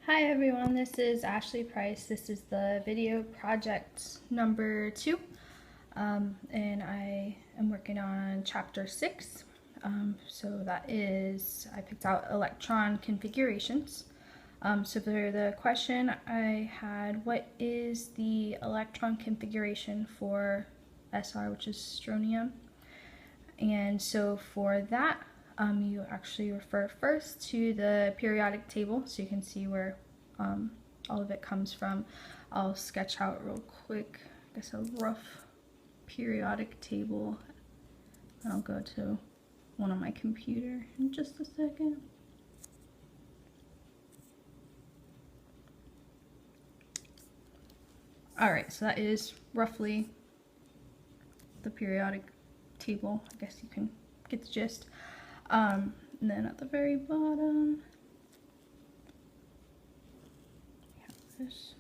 Hi everyone, this is Ashley Price. This is the video project number 2, and I am working on chapter 6. So that is, I picked out electron configurations. So for the question I had, what is the electron configuration for SR, which is strontium? And so for that, you actually refer first to the periodic table so you can see where all of it comes from. I'll sketch out real quick, I guess, a rough periodic table. I'll go to one on my computer in just a second. Alright, so that is roughly the periodic table. I guess you can get the gist. And then at the very bottom, we have this.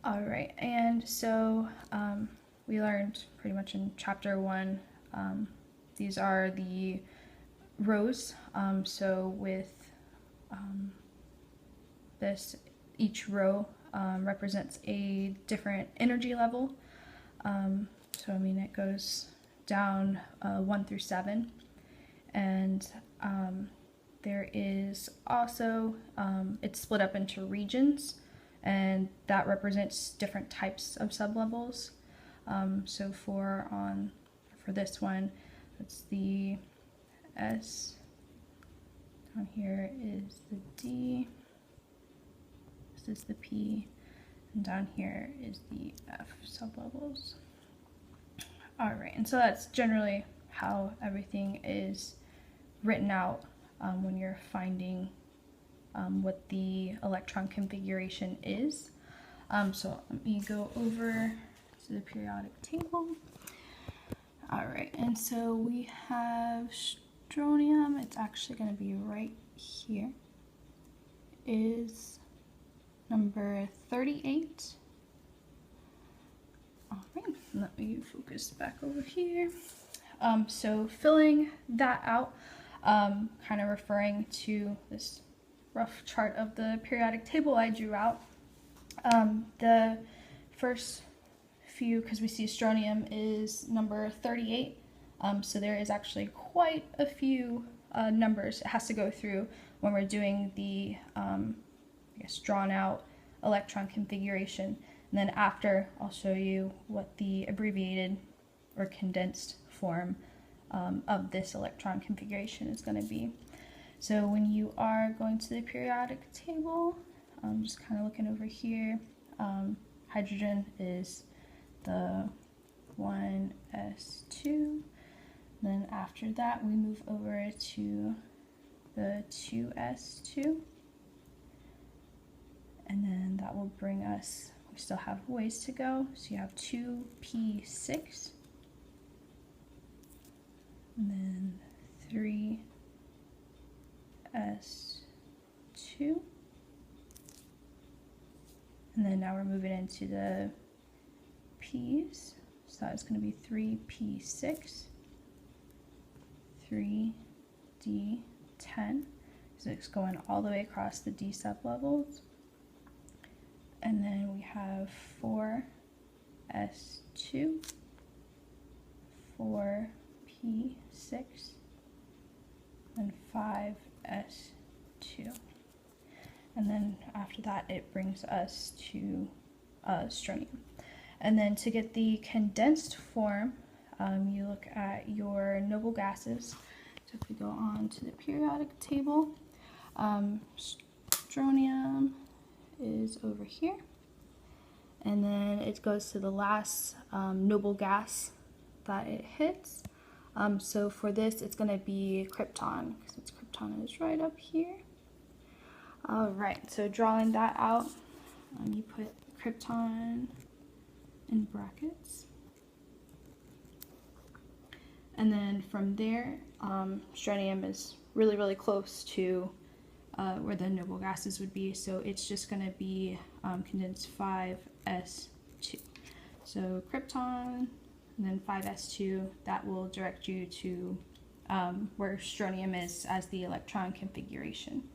Alright, and so we learned pretty much in chapter 1, these are the rows. So with this, each row represents a different energy level. So I mean, it goes down 1 through 7, and there is also, it's split up into regions, and that represents different types of sublevels. So for this one, it's the S, down here is the D, this is the P, and down here is the F sublevels. Alright, and so that's generally how everything is written out when you're finding what the electron configuration is. So let me go over to the periodic table. Alright, and so we have strontium. It's actually going to be right here. Is number 38. Alright, let me focus back over here. So filling that out, kind of referring to this rough chart of the periodic table I drew out. The first few, because we see strontium, is number 38. So there is actually quite a few numbers it has to go through when we're doing the, I guess, drawn out electron configuration. And then after, I'll show you what the abbreviated or condensed form of this electron configuration is going to be. So when you are going to the periodic table, I'm just kind of looking over here, hydrogen is the 1s2. Then after that, we move over to the 2s2. And then that will bring us, we still have ways to go, so you have 2p6, and then 3s2, and then now we're moving into the p's, so that's going to be 3p6, 3d10, so it's going all the way across the d sublevels. And then we have 4s2, 4p6, and 5s2. And then after that, it brings us to strontium. And then to get the condensed form, you look at your noble gases. So if we go on to the periodic table, strontium is over here, and then it goes to the last noble gas that it hits. So for this, it's going to be krypton, because its krypton is right up here. Alright, so drawing that out, you put krypton in brackets, and then from there, strontium is really close to where the noble gases would be, so it's just going to be condensed 5s2. So krypton, and then 5s2, that will direct you to where strontium is as the electron configuration.